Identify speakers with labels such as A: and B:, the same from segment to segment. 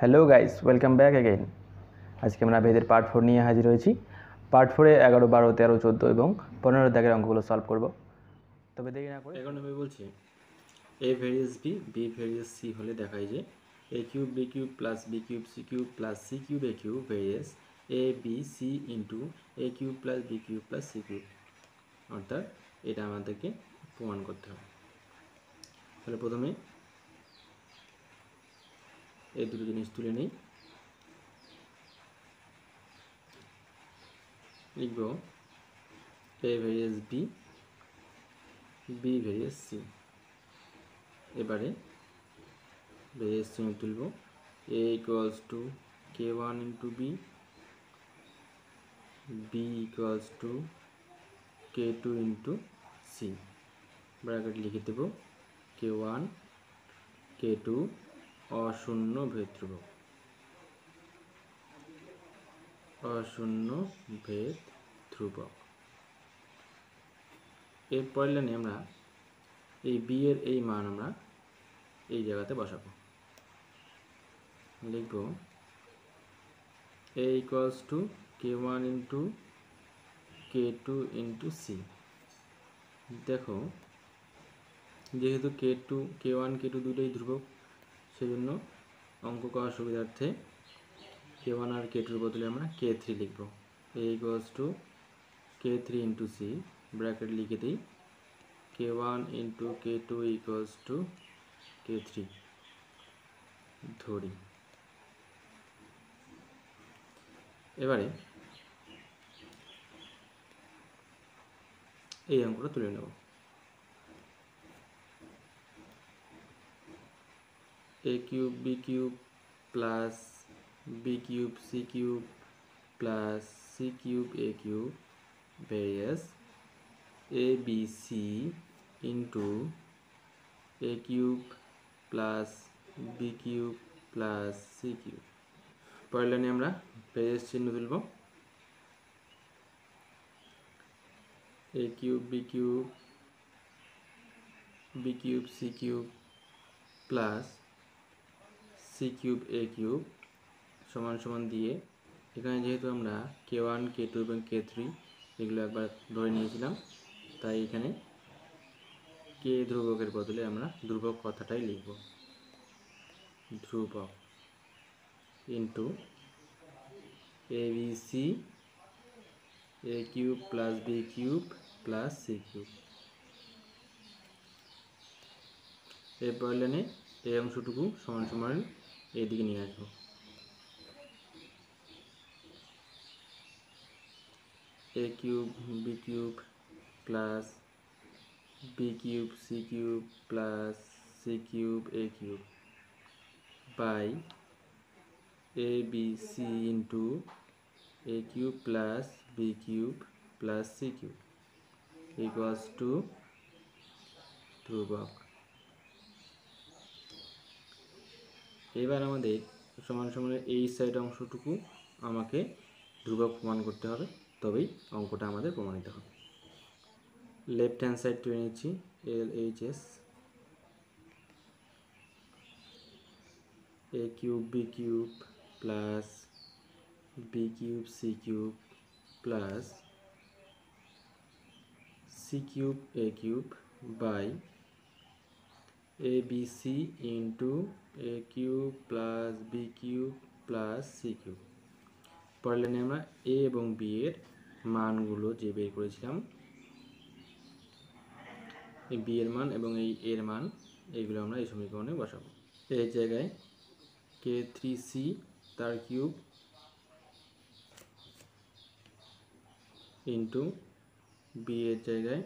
A: Hello guys, welcome back again. আজকে আমরা ভেদের part 4 নিয়ে হাজির হয়েছি। পার্ট 4-এ 11, 12, 13, 14 এবং 15 দাগের অঙ্কগুলো সলভ করব। তবে দেরি না করে
B: এখন আমি বলছি a ভেরিয়েস b ভেরিয়েস c হলে দেখায় যে a cube b cube plus b cube c cube plus c cube a cube varies a b c into a cube plus b cube plus c cube. অর্থাৎ এটা আমাদেরকে প্রমাণ করতে হবে। তাহলে প্রথমে এই দুটো জিনিস তুলে নিই। লিখব a ভেরিয়েস b ভেরিয়েস c। এবারে ভেরিয়েস চিহ্ন তুলব। a equals two k1 into b equals to k2 into c। Bracket লিখে দেব k1 k2 অশূন্য ভেদ ধ্রুবক, অশূন্য ভেদ ধ্রুবক। এরপর লাইনে আমরা এই b এর এই মান আমরা এই জায়গাতে বসাবো। লিখব a equals two k1 into k2 into c। দেখো যেহেতু k1 k2 দুটোই ধ্রুবক, সেজন্য অঙ্ক করার সুবিধার্থে k1 আর k2 এর বদলে আমরা k3 লিখব। a equals two k3 into c, bracket লিখে দিই k1 into k2 equals to k3 ধরি। এবারে এই অঙ্কটা তুলে নেব। a cube b cube plus b cube c cube plus c cube a cube various a b c into a cube plus b cube plus c cube. পরের লাইনে আমরা various চিহ্ন তুলব। a cube b cube c cube plus c cube a cube সমান সমান দিয়ে এখানে যেহেতু আমরা k1 k2 এবং k3 এগুলো একবার ধরে নিয়েছিলাম, তাই এখানে k ধ্রুবকের বদলে আমরা ধ্রুবক কথাটাই লিখব। ধ্রুবক into a b c a cube plus b cube plus c cube. এরপর লাইনে এই অংশটুকু সমান সমান এইদিকে নিয়ে আসবো। a cube b cube plus b cube c cube plus c cube a cube by a b c into a cube plus b cube plus c cube equals to ধ্রুবক। এবার আমাদের সমান সমানের এই সাইড অংশটুকু আমাকে ধ্রুবক প্রমাণ করতে হবে, তবেই অঙ্কটা আমাদের প্রমাণিত হবে। লেফট হ্যান্ড সাইড তুলে নিচ্ছি LHS a cube b cube plus b cube c cube plus c cube a cube by a b c into a cube plus b cube plus c cube. পরের লাইনে আমরা a এবং b এর মানগুলো যে বের করেছিলাম, এই b এর মান এবং এই এর মান, এইগুলো আমরা এই সমীকরণে বসাবো। এই জায়গায় k3c তার কিউব ইন্টু b এর জায়গায়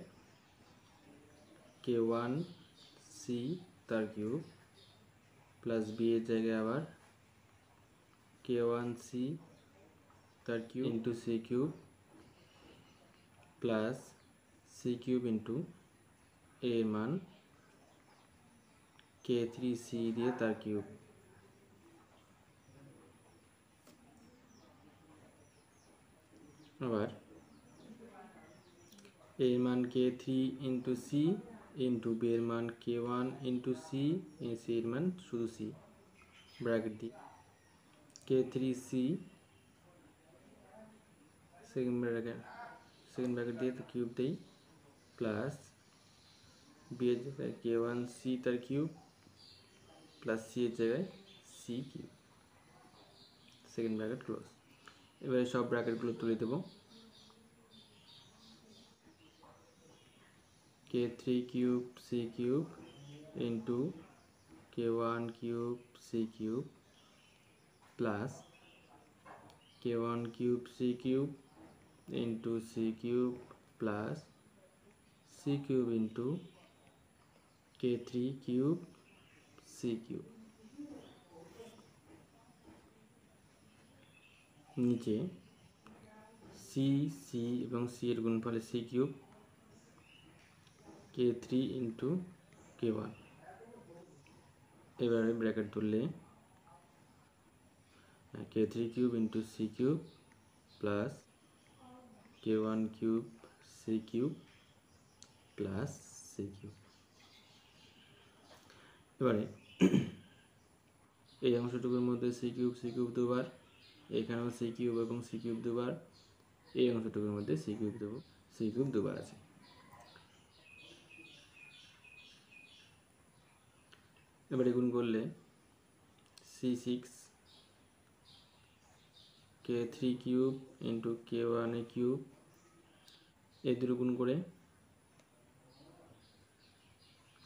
B: k1c তার কিউব প্লাস b এর জায়গায় আবার k1c তার cube into c cube plus c cube into এর মান k3c দিয়ে তার কিউব। আবার এর মান k3 into c into b এর মান k1 ইন্টু c, c এর মান শুধু c, ব্র্যাকেট দিই K3C সেকেন্ড ব্র্যাকেট দিয়ে কিউব দেই প্লাস বি এর জায়গায় K1C তার কিউব প্লাস সি এর জায়গায় C cube, second bracket close. এবারে সব ব্র্যাকেটগুলো তুলে দেব। K3 cube C cube into K1 cube C cube plus K1 cube C cube into C cube plus C cube into K3 cube C cube. নিচে C C এবং C এর গুণফলে C cube K3 into K1। এবারে bracket তুললে K3 cube into C cube plus K1 cube C cube plus C cube. এবারে এই অংশটুকুর মধ্যে সি কিউব দুবার, এখানেও সি কিউব এবং সি কিউব দুবার, এই অংশটুকুর মধ্যে সি কিউব দুবার আছে। এবারে গুণ করলে C6 K3 cube into K1 cube, এই দুটো গুণ করে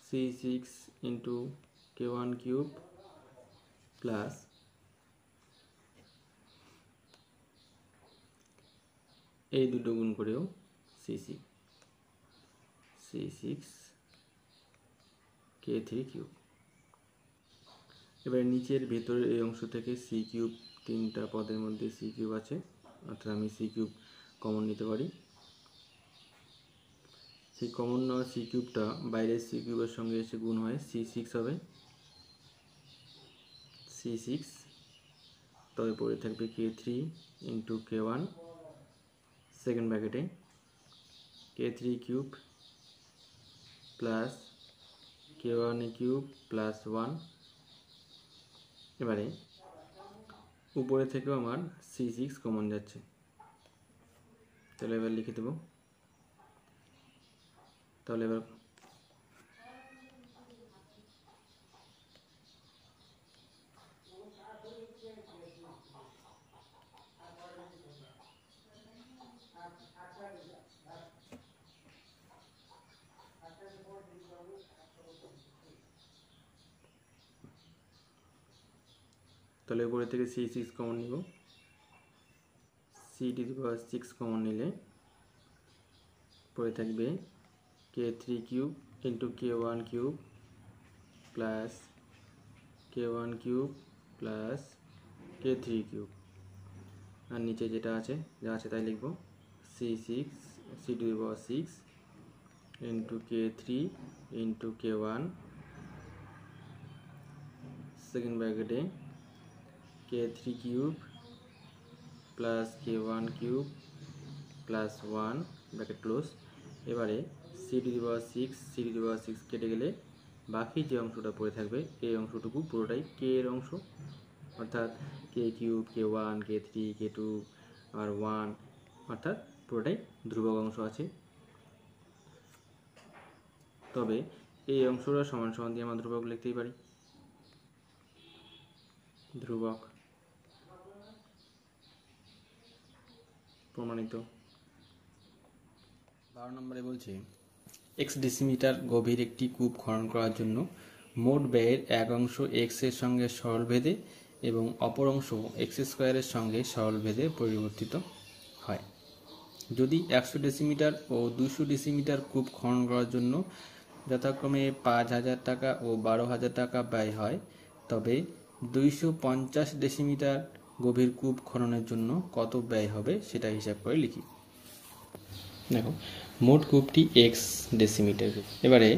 B: C6 into K1 cube plus এই দুটো গুণ করেও C6 K3 কিউব। এবারে নিচের ভেতরের এই অংশ থেকে সি কিউব, তিনটা পদের মধ্যে সি কিউব আছে, অর্থাৎ আমি সি কিউব কমন নিতে পারি। সেই কমন নেওয়া সি কিউবটা বাইরের সি কিউবের সঙ্গে এসে গুণ হয় C6 হবে, C6, তবে পড়ে থাকবে K3 ইন্টু K1 সেকেন্ড ব্র্যাকেটে K3 cube plus K1 cube plus 1। এবারে উপরে থেকেও আমার C6 কমন যাচ্ছে, তাহলে এবার লিখে দেব। তাহলে এবার উপরে থেকে C6 কমন নিব, C6 কমন নিলে পড়ে থাকবে K3 cube into K1 cube plus K1 cube plus K3 cube, আর নিচে যেটা আছে যা আছে তাই লিখব C6 into K3 into K1 second ব্র্যাকেটে K3 cube plus K1 cube plus 1 bracket close. এবারে C6 কেটে গেলে বাকি যে অংশটা পড়ে থাকবে এই অংশটুকু পুরোটাই K এর অংশ, অর্থাৎ K cube K1 K3 K2 আর 1, অর্থাৎ পুরোটাই ধ্রুবক অংশ আছে। তবে এই অংশটা সমান সমান দিয়ে আমরা ধ্রুবক লিখতেই পারি, ধ্রুবক প্রমাণিত। 12 নম্বরে বলছে x ডেসিমিটার গভীর একটি কূপ খনন করার জন্য মোট ব্যয়ের এক অংশ x এর সঙ্গে সরল ভেদে এবং অপর অংশ x স্কয়ারের সঙ্গে সরল ভেদে পরিবর্তিত হয়। যদি 100 ডেসিমিটার ও 200 ডেসিমিটার কূপ খনন করার জন্য যথাক্রমে 5000 টাকা ও 12000 টাকা ব্যয় হয়, তবে 250 ডেসিমিটার গভীর কূপ খননের জন্য কত ব্যয় হবে সেটা হিসাব করে লিখি। দেখো, মোট কূপটি x ডেসিমিটার, এবারে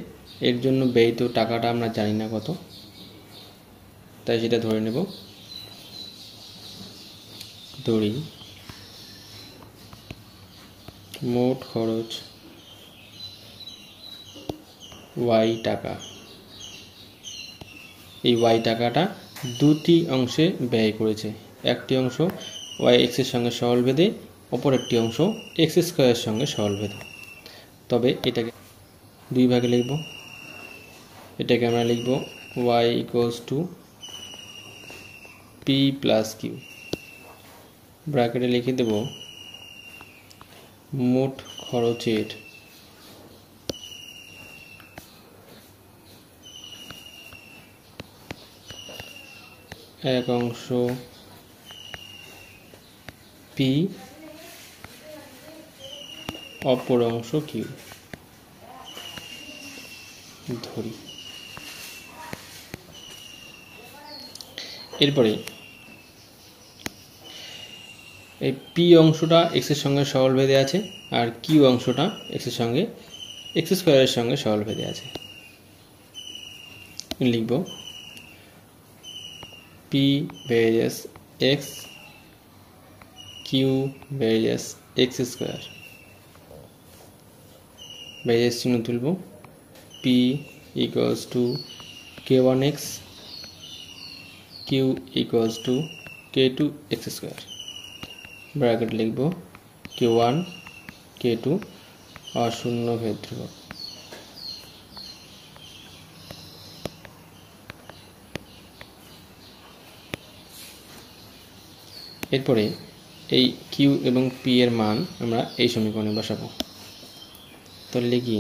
B: এর জন্য ব্যয়িত টাকাটা আমরা জানি না কত, তাই সেটা ধরে নেব। ধরি মোট খরচ y টাকা, এই y টাকাটা দুটি অংশে ব্যয় করেছে, একটি অংশ ওয়াই এক্সের সঙ্গে সরল ভেদে, অপর একটি অংশ এক্স স্কোয়ারের সঙ্গে সরল ভেদে। তবে এটাকে দুই ভাগে লিখব। এটাকে আমরা লিখব Y equals to P plus Q, ব্র্যাকেটে লিখে দেব মোট খরচের এক অংশ পি, অপর অংশ কিউ ধরি। এরপরে এই পি অংশটা এক্সের সঙ্গে সরল ভেদে আছে, আর কিউ অংশটা এক্সের সঙ্গে এক্স স্কোয়ারের সঙ্গে সরল ভেদে আছে। লিখব P varies X, Q varies X square, varies চিহ্ন তুলব। P equals to K one X, Q equals to K two X square, bracket লিখব কে ওয়ান কে টু অশূন্য ভেদ ধ্রুবক। এরপরে এই কিউ এবং পি এর মান আমরা এই সমীকরণে বসাবো। তাহলে লিখি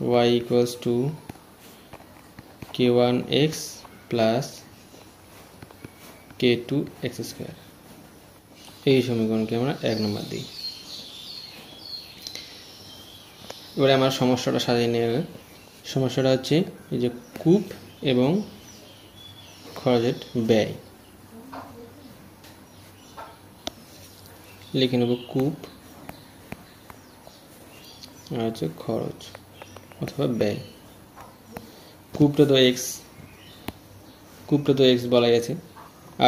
B: Y equals to K one X plus K two X square, এই সমীকরণকে আমরা 1 নম্বর দিই। এবারে আমার সমস্যাটা সাজিয়ে নিয়ে গেলে, সমস্যাটা হচ্ছে এই যে কূপ এবং খরচের ব্যয়। লিখে নেব কূপ আর হচ্ছে খরচ অথবা ব্যয়। কূপটা তো এক্স বলা গেছে,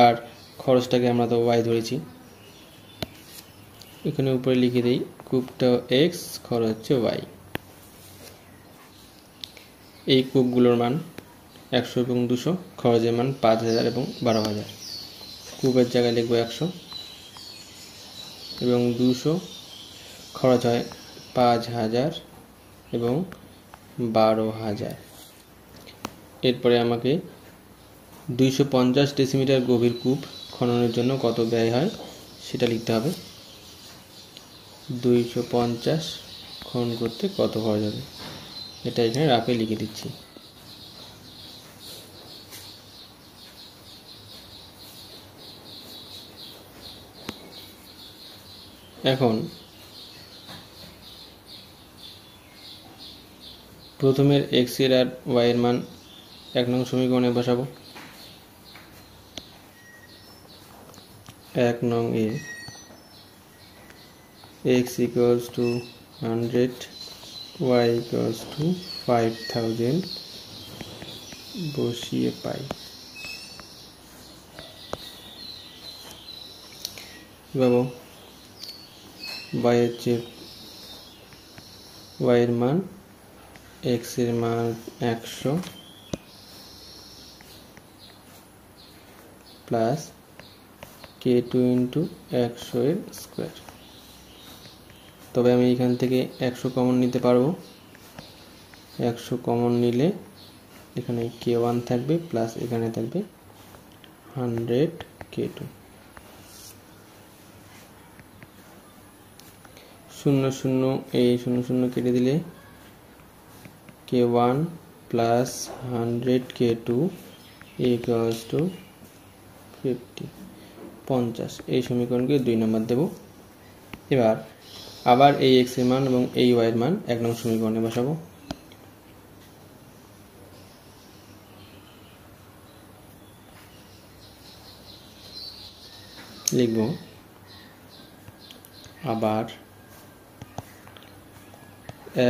B: আর খরচটাকে আমরা তো ওয়াই ধরেছি। এখানে উপরে লিখে দিই কূপটা এক্স, খরচ হচ্ছে ওয়াই। এই কূপগুলোর মান 100 এবং 200, খরচের মান 5000 এবং 12000। কূপের জায়গায় লিখব 100 এবং 200, খরচ হয় 5000 এবং 12000। এরপরে আমাকে 250 ডেসিমিটার গভীর কূপ খননের জন্য কত ব্যয় হয় সেটা লিখতে হবে। 250 খনন করতে কত খরচ হবে এটা এখানে রাফে লিখে দিচ্ছি। এখন প্রথমের এক্স এর আর ওয়াই এর মান 1 নং সমীকরণে বসাবো। 1 নং এ x equals to 100, y equals to 5000 বসিয়ে পাই। বাবু y এর মান x এর মান 100 প্লাস k2 ইন্টু 100 এর স্কোয়ার। তবে আমি এখান থেকে 100 কমন নিতে পারবো। 100 কমন নিলে এখানে k1 থাকবে প্লাস এখানে থাকবে 100 k2। 0 0 এই 0 0 কেটে দিলে k1 plus 100 k2 equals to 50। এই সমীকরণকে 2 নম্বর দেব। এবার আবার এই x এর মান এবং এই y এর মান 1 নং সমীকরণে বসাবো। লিখব আবার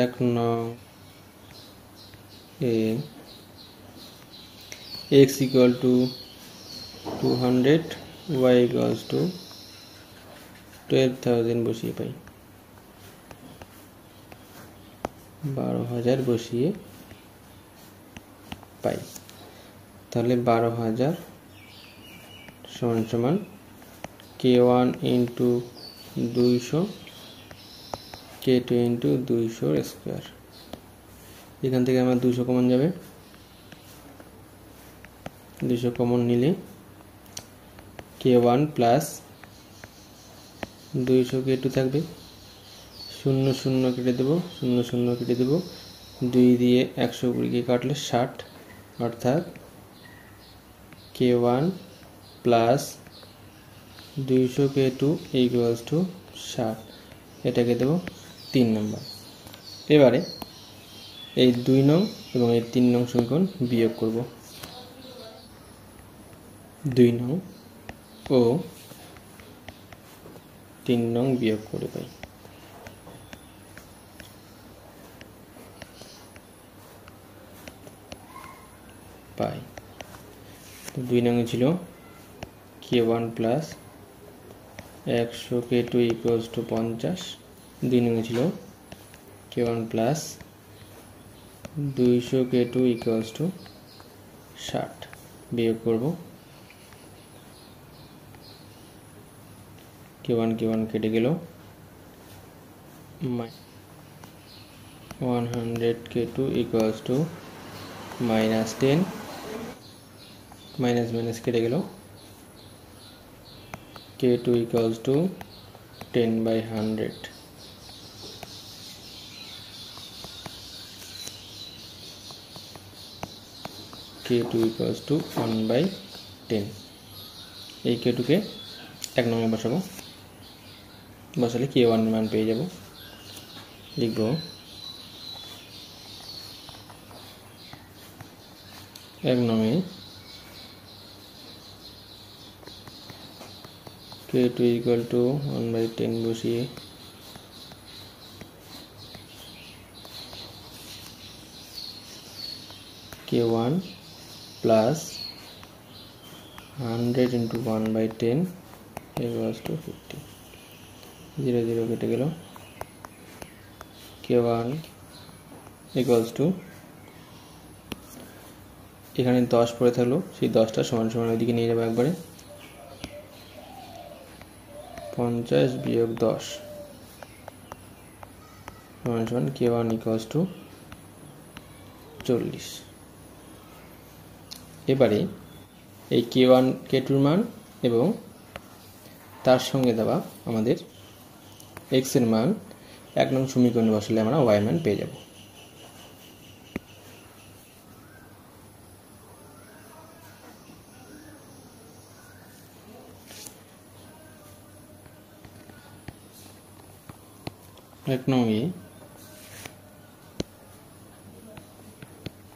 B: 1 নং এ x equal to 200, y equals to 12,000 বসিয়ে পাই। 12,000 বসিয়ে পাই। তাহলে 12,000 সমান সমান k1 into 200 k2 into 200 square. এখান থেকে আমার 200 কমন যাবে, 200 কমন নিলে k1 প্লাস 200 k2 থাকবে, 0 0 কেটে দেবো, 0 0 কেটে দেবো, 2 দিয়ে 120 কাটলে 60, অর্থাৎ k1 plus 200 k2 equals to 60। এটাকে দেবো 3 নম্বর। এবারে এই 2 নং এবং এই 3 নং সমীকরণ বিয়োগ করব। 2 নং ও 3 নং বিয়োগ করে পাই। 2 নং ছিল k1 plus 100 k2 equals to 50। 2 নং ছিল k1 plus 200 k2 equals to 60। বিয়োগ করব, k1 কেটে গেল, 100 k2 equals to -10, minus minus কেটে গেল, k2 equals to 10/100। k2 equals to 1/10। এই k2কে 1 নম্বরে বসাবো, বসালে k1 এর মান পেয়ে যাব। লিখব 1 নম্বরে k2 ইকুয়াল টু 1/10 বসিয়ে k1 plus 100 into 1/10 equals to 50। 0 0 কেটে গেল, k1 ইকুয়ালস টু, এখানে 10 পড়ে থাকলো, সেই 10টা সমান সমান ওইদিকে নিয়ে যাবো একবারে, 50 বিয়োগ 10 সমান সমান k1 ইকুয়ালস টু 40। এবারে এই k1 k2 মান এবং তার সঙ্গে দেওয়া আমাদের x এর মান 1 নং সমীকরণে বসালে আমরা y মান পেয়ে যাব। এক নংয়ে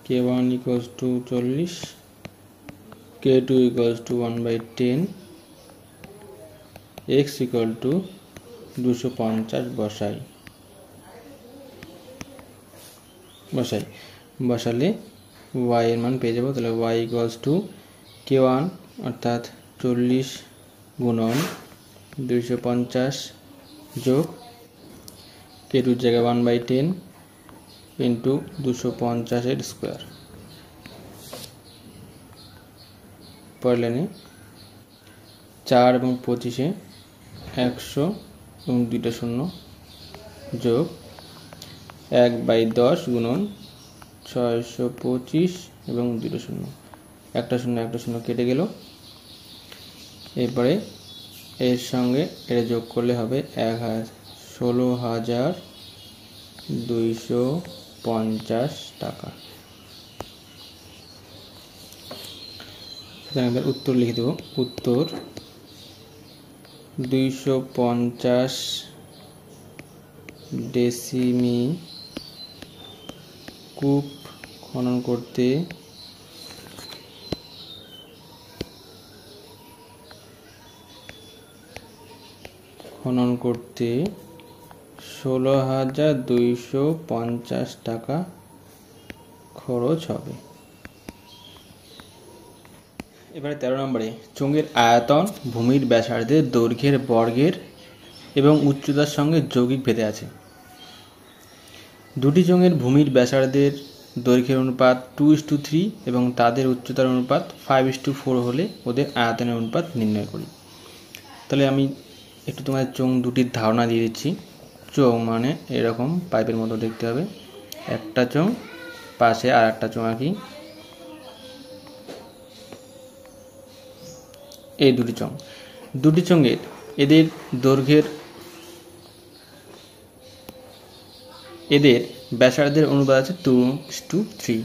B: k1 equals to 40, k2 equals to 1/10, x equal to 250 বসালে y এর মান পেয়ে যাব। তাহলে y equals to k1 অর্থাৎ 40 গুণন 250 যোগ k2 এর জায়গায় 1/10 ইন্টু 250 এর স্কোয়ার। পরের লাইনে 4 এবং 25-এ 100 এবং 2টা শূন্য যোগ 1/10 গুণন 625 এবং 2টা শূন্য, একটা শূন্য কেটে গেল। এরপরে এর সঙ্গে এটা যোগ করলে হবে 16,250 টাকা। এবার উত্তর লিখে দেব। উত্তর 250 ডেসিমি কূপ খনন করতে খনন করতে 16,250 টাকা খরচ হবে। এবারে 13 নম্বরে চোঙের আয়তন ভূমির ব্যাসার্ধের দৈর্ঘ্যের বর্গের এবং উচ্চতার সঙ্গে যৌগিক ভেদে আছে। দুটি চোঙের ভূমির ব্যাসার্ধের দৈর্ঘ্যের অনুপাত 2:3 এবং তাদের উচ্চতার অনুপাত 5:4 হলে ওদের আয়তনের অনুপাত নির্ণয় করি। তাহলে আমি একটু তোমাদের চোঙ দুটির ধারণা দিয়ে দিচ্ছি। চোঙ মানে এরকম পাইপের মতো দেখতে হবে, একটা চোঙ পাশে আর একটা চোঙ আঁকি, এই দুটি চোঙের এদের দৈর্ঘ্যের এদের ব্যাসার্ধের অনুপাত আছে 2:3।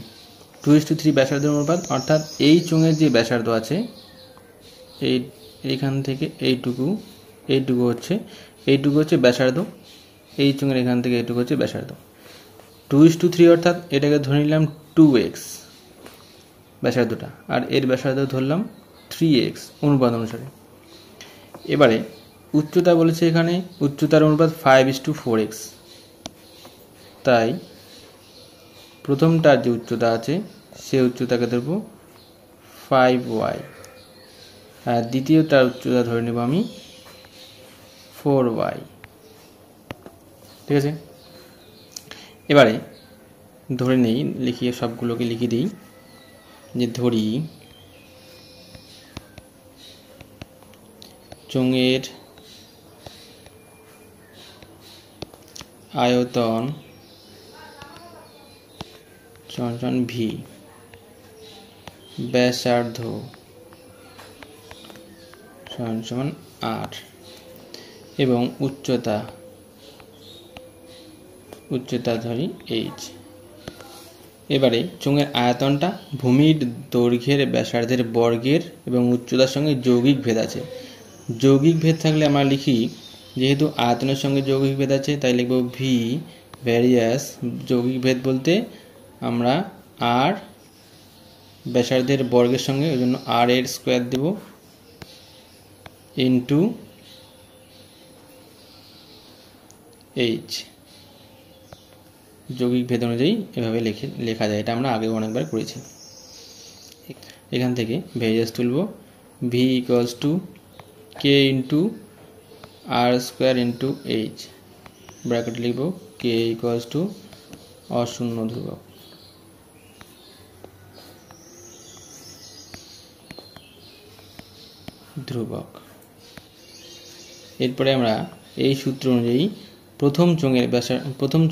B: 2:3 ব্যাসার্ধের অনুপাত, অর্থাৎ এই চোঙের যে ব্যাসার্ধ আছে এইখান থেকে এইটুকু হচ্ছে ব্যাসার্ধ, এই চোঙের এখান থেকে এইটুকু হচ্ছে ব্যাসার্ধ। 2:3 অর্থাৎ এটাকে ধরে নিলাম 2x ব্যাসার্ধটা, আর এর ব্যাসার্ধ ধরলাম 3x অনুপাত অনুসারে। এবারে উচ্চতা বলেছে, এখানে উচ্চতার অনুপাত 5:4x, তাই প্রথমটার যে উচ্চতা আছে সে উচ্চতাকে ধরব 5y, আর দ্বিতীয়টার উচ্চতা ধরে নেব আমি 4y। ঠিক আছে, এবারে ধরে নেই, লিখিয়ে সবগুলোকে লিখে দিই, যে ধরি চোঙের আয়তন সমান ভি, ব্যাসার্ধ সমান r এবং উচ্চতা ধরি h। এবারে চোঙের আয়তনটা ভূমির দৈর্ঘ্যের ব্যাসার্ধের বর্গের এবং উচ্চতার সঙ্গে যৌগিক ভেদ আছে। যৌগিক ভেদ থাকলে আমরা লিখি, যেহেতু আয়তনের সঙ্গে যৌগিক ভেদ আছে তাই লিখব ভি ভ্যারিয়াস, যৌগিক ভেদ বলতে আমরা আর ব্যাসার্ধের বর্গের সঙ্গে, ওই জন্য আর এর স্কোয়ার দেব ইন্টু এইচ। যৌগিক ভেদ অনুযায়ী এভাবে লেখা যায়, এটা আমরা আগেও অনেকবার করেছি। এখান থেকে ভ্যারিয়াস তুলব, V equals to K into R square into H, bracket লিখব কে ইকুয়ালস টু অশূন্য ধ্রুবক। এরপরে আমরা এই সূত্র অনুযায়ী প্রথম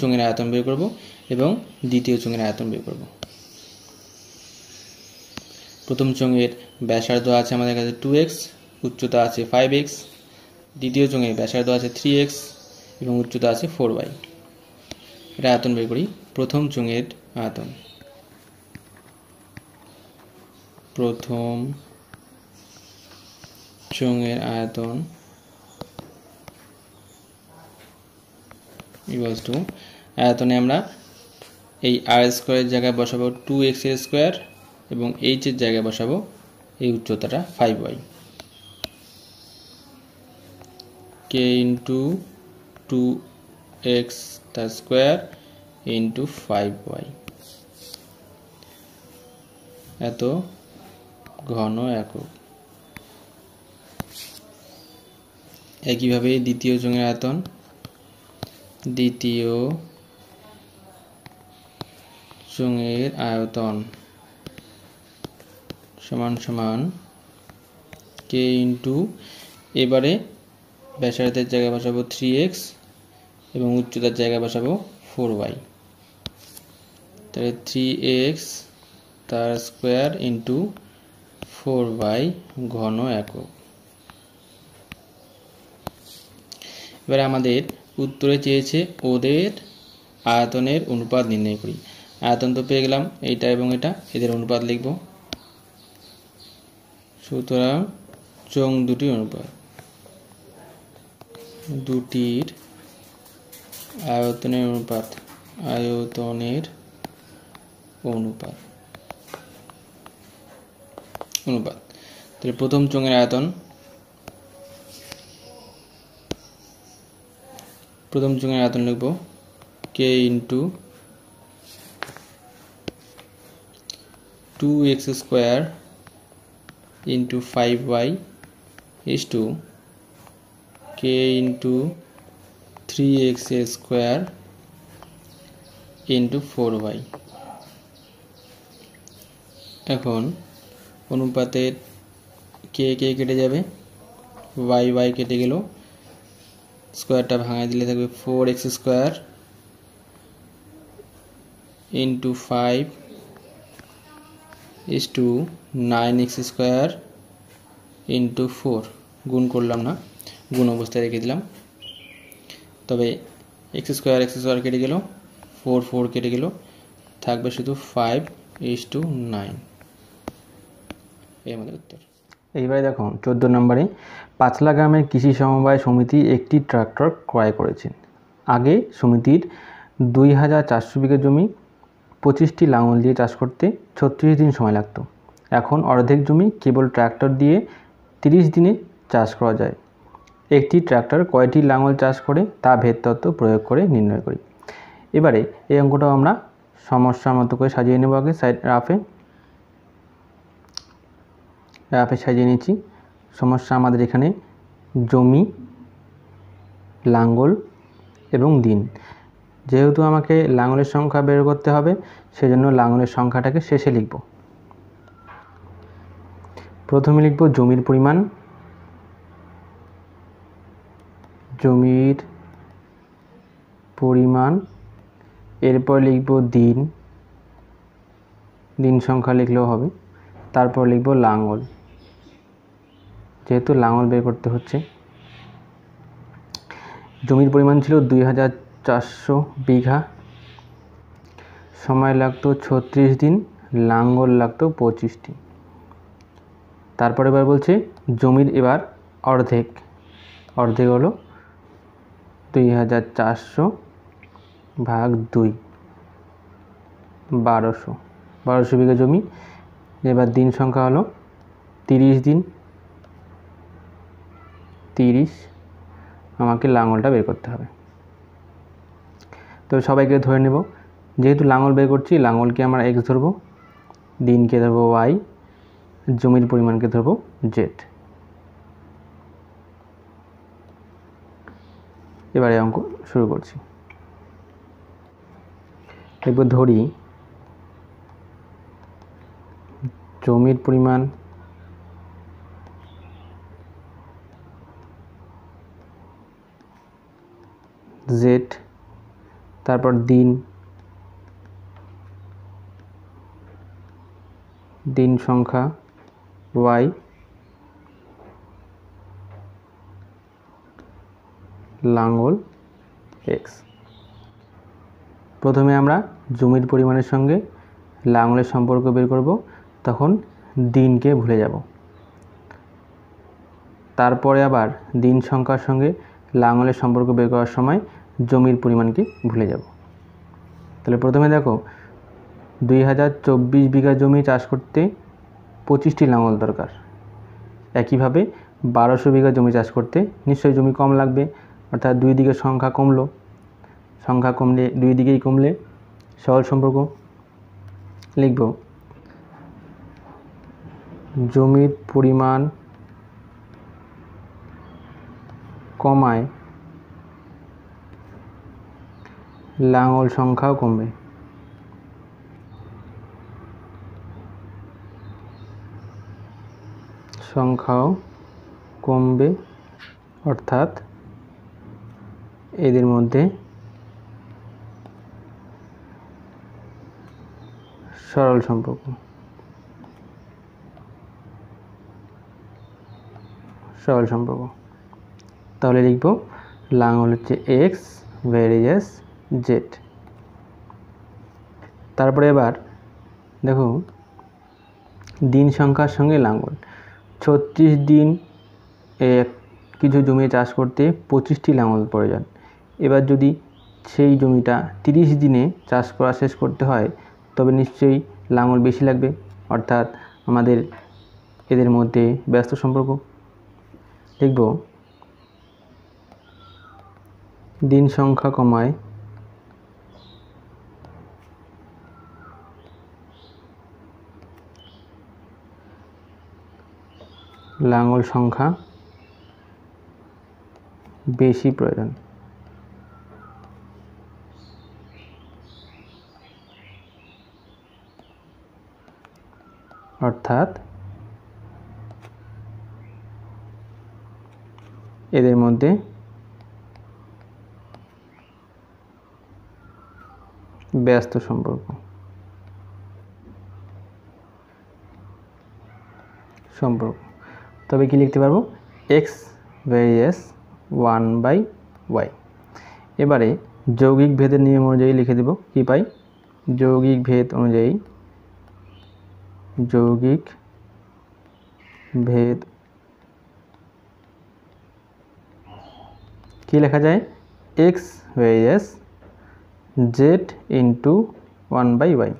B: চোঙের আয়তন বের করব এবং দ্বিতীয় চোঙের আয়তন বের করব। প্রথম চোঙের ব্যাসার্ধ আছে আমাদের কাছে 2x, উচ্চতা আছে 5x, দ্বিতীয় চোঙের ব্যাসার্ধ আছে 3x এবং উচ্চতা আছে 4y। এটা আয়তন বের করি। প্রথম চোঙের আয়তন, ইকুয়ালস টু, আয়তনে আমরা এই আর স্কোয়ারের জায়গায় বসাবো 2x এর স্কোয়ার এবং এইচ এর জায়গায় বসাবো এই উচ্চতাটা 5y, কে ইন্টু 2x তার স্কোয়ার ইন্টু 5y, এত ঘন একক। একইভাবে দ্বিতীয় চোঙের আয়তন, সমান কে ইন্টু, এবারে ব্যাসার্ধের জায়গায় বসাবো 3x এবং উচ্চতার জায়গায় বসাবো 4y, তাহলে 3x তার স্কোয়ার ইন্টু 4y ঘন একক। এবারে আমাদের উত্তরে চেয়েছে ওদের আয়তনের অনুপাত নির্ণয় করি। আয়তন তো পেয়ে গেলাম, এইটা এবং এটা, এদের অনুপাত লিখব। সুতরাং চোঙ দুটির আয়তনের অনুপাত তাহলে প্রথম চোঙের আয়তন, লিখব K into 2x square into 5y is to k into 3x square into 4y। এখন অনুপাতের কে কেটে যাবে, y কেটে গেল, স্কোয়ারটা ভাঙায় দিলে থাকবে 4x square into 5 is to 9x square into 4, গুণ করলাম না, গুণ অবস্থায় রেখে দিলাম। তবে এক্স স্কোয়ার কেটে গেল, 4 কেটে গেল, থাকবে শুধু 5:9। এই আমাদের উত্তর।
A: এইবারে দেখো 14 নম্বরে, পাঁচলা গ্রামের কৃষি সমবায় সমিতি একটি ট্রাক্টর ক্রয় করেছেন। আগে সমিতির 2400 বিঘা জমি 25টি লাঙল দিয়ে চাষ করতে 36 দিন সময় লাগত। এখন অর্ধেক জমি কেবল ট্রাক্টর দিয়ে 30 দিনে চাষ করা যায়। একটি ট্রাক্টর কয়টি লাঙল চাষ করে তা ভেদ তত্ত্ব প্রয়োগ করে নির্ণয় করি। এবারে এই অঙ্কটাও আমরা সমস্যার মতো করে সাজিয়ে নেব। আগে রাফে সাজিয়ে নিচ্ছি। সমস্যা আমাদের এখানে জমি, লাঙ্গল এবং দিন। যেহেতু আমাকে লাঙলের সংখ্যা বের করতে হবে, সেজন্য লাঙলের সংখ্যাটাকে শেষে লিখব। প্রথমে লিখব জমির পরিমাণ, এরপর লিখব দিন সংখ্যা লিখলেও হবে। তারপর লিখব লাঙল, যেহেতু লাঙল বের করতে হচ্ছে। জমির পরিমাণ ছিল 2400 বিঘা, সময় লাগতো 36 দিন, লাঙ্গল লাগতো 25টি। তারপরে এবার বলছে জমির এবার অর্ধেক হলো 2400 ভাগ 2, 1200 বিঘা জমি। এবার দিন সংখ্যা হলো 30 দিন, 30, আমাকে লাঙলটা বের করতে হবে। তবে সবাইকে ধরে নেব, যেহেতু লাঙল বের করছি, লাঙলকে আমরা x ধরব, দিনকে ধরব y, জমির পরিমাণকে ধরব z। এবারে অঙ্ক শুরু করছি। এবার ধরি জমির পরিমাণ z, তারপর দিন সংখ্যা y, লাঙ্গল x। প্রথমে আমরা জমির পরিমাণের সঙ্গে লাঙলের সম্পর্ক বের করব, তখন দিনকে ভুলে যাব। তারপরে আবার দিন সংখ্যার সঙ্গে লাঙলের সম্পর্ক বের করার সময় জমির পরিমাণকে ভুলে যাব। তাহলে প্রথমে দেখো 2024 বিঘা জমি চাষ করতে 25টি লাঙল দরকার। একইভাবে 1200 বিঘা জমি চাষ করতে নিশ্চয়ই জমি কম লাগবে, অর্থাৎ দুই দিকের সংখ্যা কমলে দুই দিকেই কমলে সরল সম্পর্ক লিখব জমির পরিমাণ কমায় লাঙল সংখ্যাও কমবে, অর্থাৎ এদের মধ্যে সরল সম্পর্ক। তাহলে লিখব লাঙল হচ্ছে x ভ্যারিয়াস z। তারপরে এবার দেখো দিন সংখ্যার সঙ্গে লাঙল, 36 দিন কিছু জমি চাষ করতে 25টি লাঙল প্রয়োজন। এবার যদি সেই জমিটা 30 দিনে চাষ করা শেষ করতে হয়, তবে নিশ্চয়ই লাঙল বেশি লাগবে, অর্থাৎ আমাদের এদের মধ্যে ব্যস্ত সম্পর্ক। লিখব দিন সংখ্যা কমায় লাঙল সংখ্যা বেশি প্রয়োজন। অর্থাৎ এদের মধ্যে ব্যস্ত সম্পর্ক তবে কি লিখতে পারবো x ভ্যারিয়াস 1/y। এবারে যৌগিক ভেদের নিয়ম অনুযায়ী লিখে দেব কি পাই যৌগিক ভেদ অনুযায়ী কি লেখা যায় x various z into 1/y।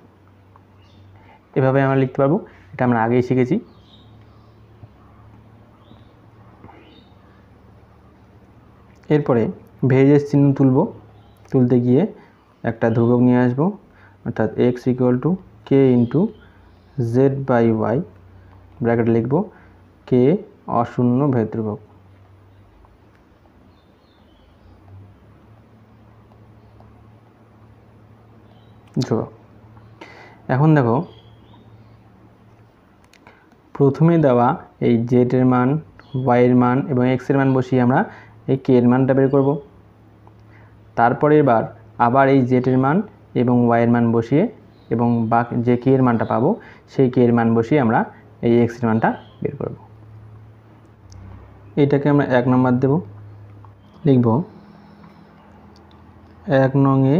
A: এভাবে আমরা লিখতে পারবো, এটা আমরা আগেই শিখেছি। এরপরে ভেরিয়াস চিহ্ন তুলতে গিয়ে একটা ধ্রুবক নিয়ে আসবো, অর্থাৎ x equal to K into z/y, bracket লিখব কে অশূন্য ভেদ ধ্রুবক। এখন দেখো প্রথমে দেওয়া এই z এর মান, y এর মান এবং x এর মান বসিয়ে আমরা এই k এর মানটা বের করব। তারপরে এবার আবার এই z এর মান এবং y এর মান বসিয়ে এবং বাকি যে k এর মানটা পাবো সেই k এর মান বসিয়ে আমরা এই x এর মানটা বের করব। এটাকে আমরা 1 নম্বর দেব, লিখব 1 নং এ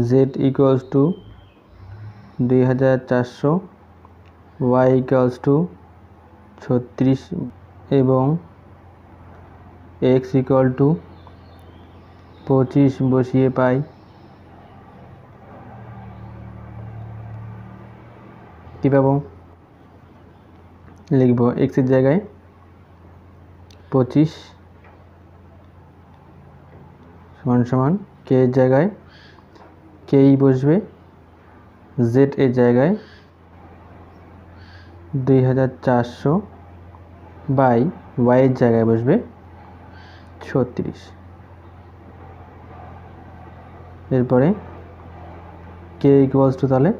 A: z equals to 2400, y equals to 36 এবং x ইকুয়াল টু 25 বসিয়ে পাই কি পাবো, লিখব x এর জায়গায় 25 সমান সমান k এর জায়গায় কেই বসবে, z এর জায়গায় 2400 বাই y এর জায়গায় বসবে 36। এরপরে k ইকুয়ালস টু তাহলে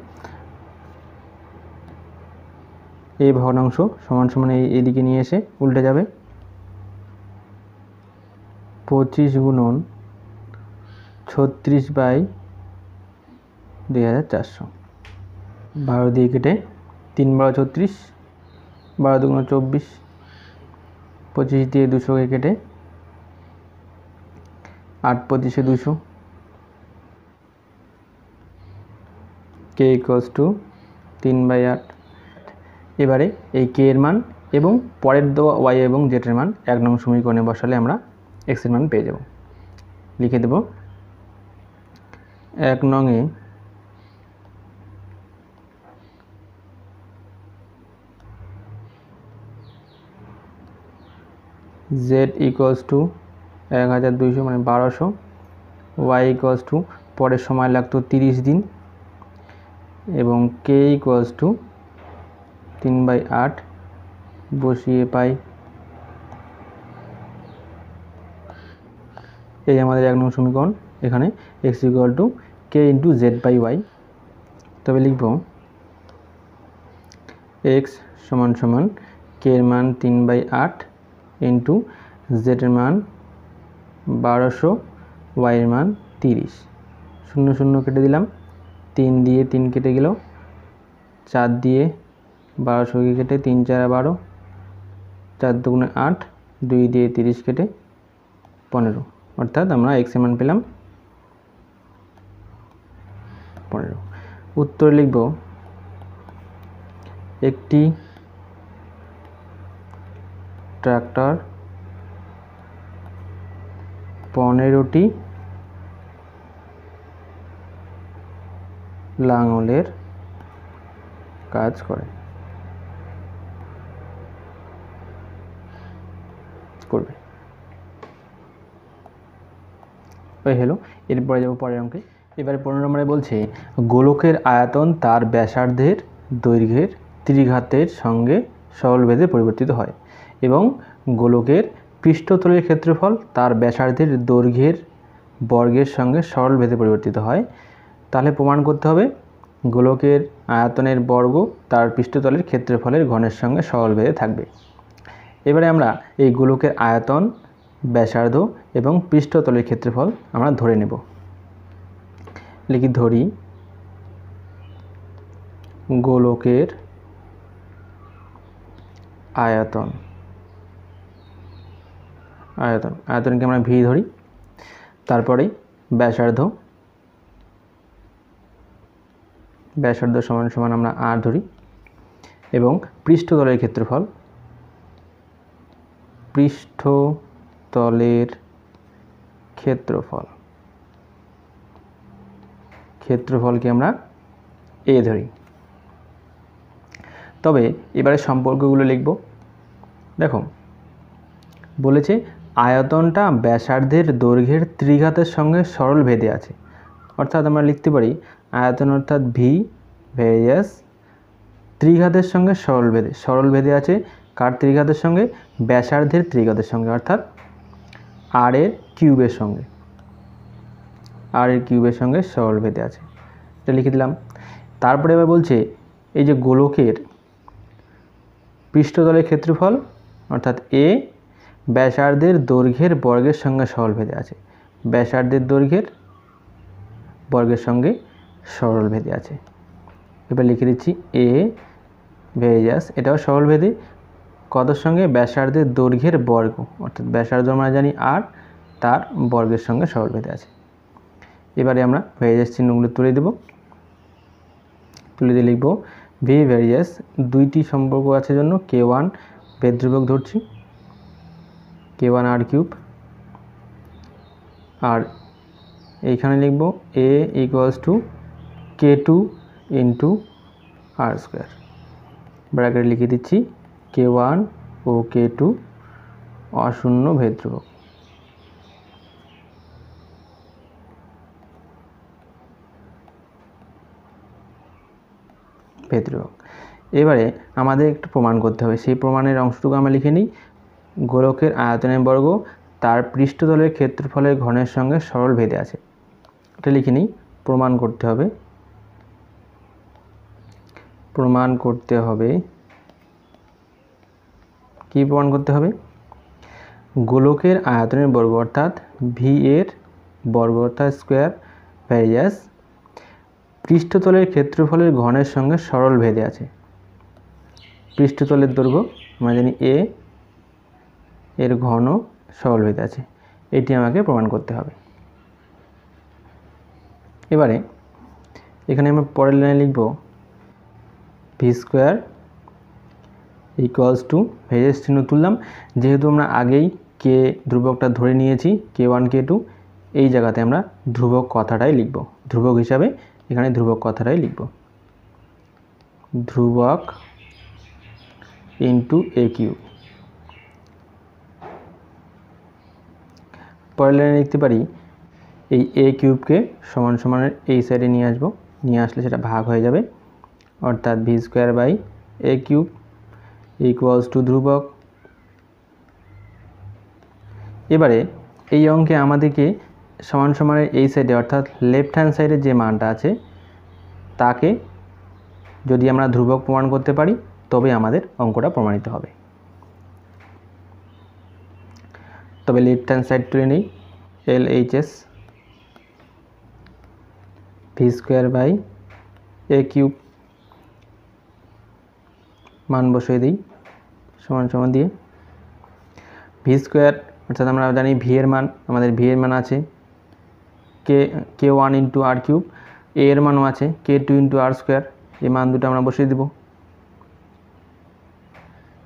A: এই ভগ্নাংশ সমান সমান এইদিকে নিয়ে এসে উল্টে যাবে, 25 গুণন 36 বাই 2400, 12 দিয়ে কেটে 3 × 36, 12 × 24, 25 দিয়ে 200 কে কেটে 8 × 200, k ইকুয়ালস টু 3/8। এবারে এই k এর মান এবং পরের দেওয়া y এবং z এর মান 1 নং সমীকরণে বসালে আমরা x এর মান পেয়ে যাব। লিখে দেব 1 নং এ z ইকুয়ালস টু 1200 মানে 1200, y ইকুয়ালস টু পরের সময় লাগতো 30 দিন এবং k ইকুয়ালস টু 3/8 বসিয়ে পাই এই আমাদের 1 নং সমীকরণ। এখানে x equal to k into z/y। তবে লিখব x সমান সমান k এর মান 3/8 ইন্টু z এর মান 1200, y এর মান 30, 0 0 কেটে দিলাম, 3 দিয়ে 3 কেটে গেল, 4 দিয়ে 1200 কে কেটে 3 × 4 = 12, 4 × 2 = 8, 2 দিয়ে 30 কেটে 15, অর্থাৎ আমরা x এর মান পেলাম 15। উত্তর লিখব একটি ট্রাক্টর 15টি লাঙলের কাজ করবে। হলো, এরপরে যাব পরের অঙ্কে। এবারে 15 নম্বরে বলছে গোলকের আয়তন তার ব্যাসার্ধের দৈর্ঘ্যের ত্রিঘাতের সঙ্গে সরলভেদে পরিবর্তিত হয় এবং গোলকের পৃষ্ঠতলের ক্ষেত্রফল তার ব্যাসার্ধের দৈর্ঘ্যের বর্গের সঙ্গে সরল ভেদে পরিবর্তিত হয়, তাহলে প্রমাণ করতে হবে গোলকের আয়তনের বর্গ তার পৃষ্ঠতলের ক্ষেত্রফলের ঘনের সঙ্গে সরল ভেদে থাকবে। এবারে আমরা এই গোলকের আয়তন, ব্যাসার্ধ এবং পৃষ্ঠতলের ক্ষেত্রফল আমরা ধরে নেব। লিখি ধরি গোলকের আয়তন, আয়তনকে আমরা ভি ধরি, তারপরে ব্যাসার্ধ সমান সমান আমরা আর ধরি, এবং পৃষ্ঠতলের ক্ষেত্রফলকে আমরা এ ধরি। তবে এবারে সম্পর্কগুলো লিখব। দেখো বলেছে আয়তনটা ব্যাসার্ধের দৈর্ঘ্যের ত্রিঘাতের সঙ্গে সরল ভেদে আছে, অর্থাৎ আমরা লিখতে পারি আয়তন অর্থাৎ ভি ভেরিয়াস ত্রিঘাতের সঙ্গে সরল ভেদে আছে। কার ত্রিঘাতের সঙ্গে? ব্যাসার্ধের ত্রিঘাতের সঙ্গে, অর্থাৎ আর এর কিউবের সঙ্গে সরল ভেদে আছে। এটা লিখে দিলাম। তারপরে এবার বলছে এই যে গোলকের পৃষ্ঠতলের ক্ষেত্রফল অর্থাৎ এ ব্যাসার্ধের দৈর্ঘ্যের বর্গের সঙ্গে সরল ভেদে আছে, ব্যাসার্ধের দৈর্ঘ্যের বর্গের সঙ্গে সরল ভেদে আছে। এবার লিখে দিচ্ছি এ ভেরিয়াস, এটাও সরল ভেদে, কতর সঙ্গে? ব্যাসার্ধের দৈর্ঘ্যের বর্গ, অর্থাৎ ব্যাসার্ধ আমরা জানি আর, তার বর্গের সঙ্গে সরল ভেদে আছে। এবারে আমরা ভেরিয়াস চিহ্নগুলো তুলে দিয়ে লিখব ভি ভেরিয়াস, দুইটি সম্পর্ক আছে জন্য K1 ভেদ ধ্রুবক ধরছি, K1 আর কিউব, আর এইখানে লিখব A equals to K2 into R square, bracket লিখে দিচ্ছি K1 ও K2 অশূন্য ভেদ ধ্রুবক। এবারে আমাদের একটু প্রমাণ করতে হবে, সেই প্রমাণের অংশটুকু আমরা লিখে নিই। গোলকের আয়তনের বর্গ তার পৃষ্ঠতলের ক্ষেত্রফলের ঘনের সঙ্গে সরল ভেদে আছে, এটা লিখে নিই। প্রমাণ করতে হবে কি প্রমাণ করতে হবে? গোলকের আয়তনের বর্গ অর্থাৎ ভি এর বর্গ অর্থাৎ স্কোয়ার ভ্যারিয়াস পৃষ্ঠতলের ক্ষেত্রফলের ঘনের সঙ্গে সরল ভেদে আছে। পৃষ্ঠতলের দৈর্ঘ্য আমরা জানি এ, এর ঘন সরল ভেদে আছে, এটি আমাকে প্রমাণ করতে হবে। এবারে এখানে আমরা পরের লাইনে লিখব V square equals to various চিহ্ন তুললাম, যেহেতু আমরা আগেই কে ধ্রুবকটা ধরে নিয়েছি K1 K2, এই জায়গাতে আমরা ধ্রুবক কথাটাই লিখব, ধ্রুবক হিসাবে এখানে ধ্রুবক কথাটাই লিখব, ধ্রুবক ইন্টু এ কিউব। পরের লাইনে লিখতে পারি এই এ কিউবকে সমান সমানের এই সাইডে নিয়ে আসবো, নিয়ে আসলে সেটা ভাগ হয়ে যাবে, অর্থাৎ V square by A cube equals to ধ্রুবক। এবারে এই অঙ্কে আমাদেরকে সমান সমানের এই সাইডে অর্থাৎ লেফট হ্যান্ড সাইডে যে মানটা আছে তাকে যদি আমরা ধ্রুবক প্রমাণ করতে পারি তবে আমাদের অঙ্কটা প্রমাণিত হবে। তবে লেফট হ্যান্ড সাইড তুলে নেই, LHS V square by A cube, মান বসিয়ে দিই সমান সমান দিয়ে ভি স্কোয়ার অর্থাৎ আমরা জানি ভি এর মান, আমাদের ভি এর মান আছে K1 ইন্টু আর কিউব, এ এর মানও আছে K2 ইন্টু আর স্কোয়ার, এই মান দুটো আমরা বসিয়ে দেব,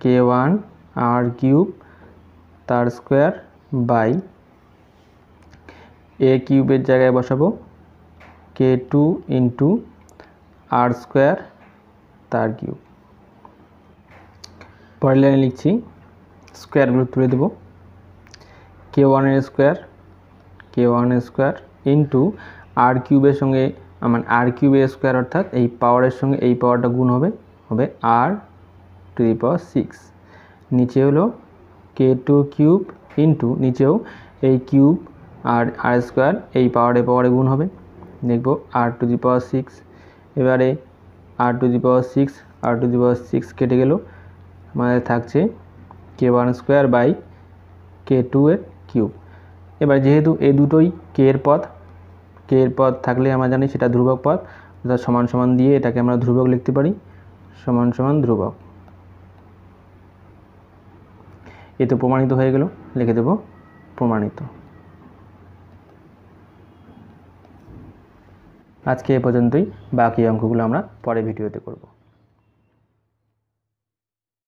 A: K1 আর কিউব তার স্কোয়ার বাই এ কিউবের জায়গায় বসাবো K2 ইন্টু আর স্কোয়ার তার কিউব। পরের লাইনে লিখছি স্কোয়ারগুলো তুলে দেবো, K1 এর স্কোয়ার ইন্টু আর কিউবের সঙ্গে আমার আর কিউবের স্কোয়ার অর্থাৎ এই পাওয়ারের সঙ্গে এই পাওয়ারটা গুণ হবে আর টু দি পাওয়ার 6, নিচে হলো K2 কিউব ইন্টু নিচেও এই কিউব আর আর স্কোয়ার এই পাওয়ারে গুণ হবে, দেখব r⁶। এবারে r⁶ কেটে গেল, আমাদের থাকছে k1² k2 এর কিউব। এবার যেহেতু এই দুটোই কে এর পদ থাকলে আমরা জানি সেটা ধ্রুবক পদ, অর্থাৎ সমান সমান দিয়ে এটাকে আমরা ধ্রুবক লিখতে পারি, সমান সমান ধ্রুবক। এ তো প্রমাণিত হয়ে গেল, লিখে দেব প্রমাণিত। আজকে এ পর্যন্তই, বাকি অঙ্কগুলো আমরা পরে ভিডিওতে করব।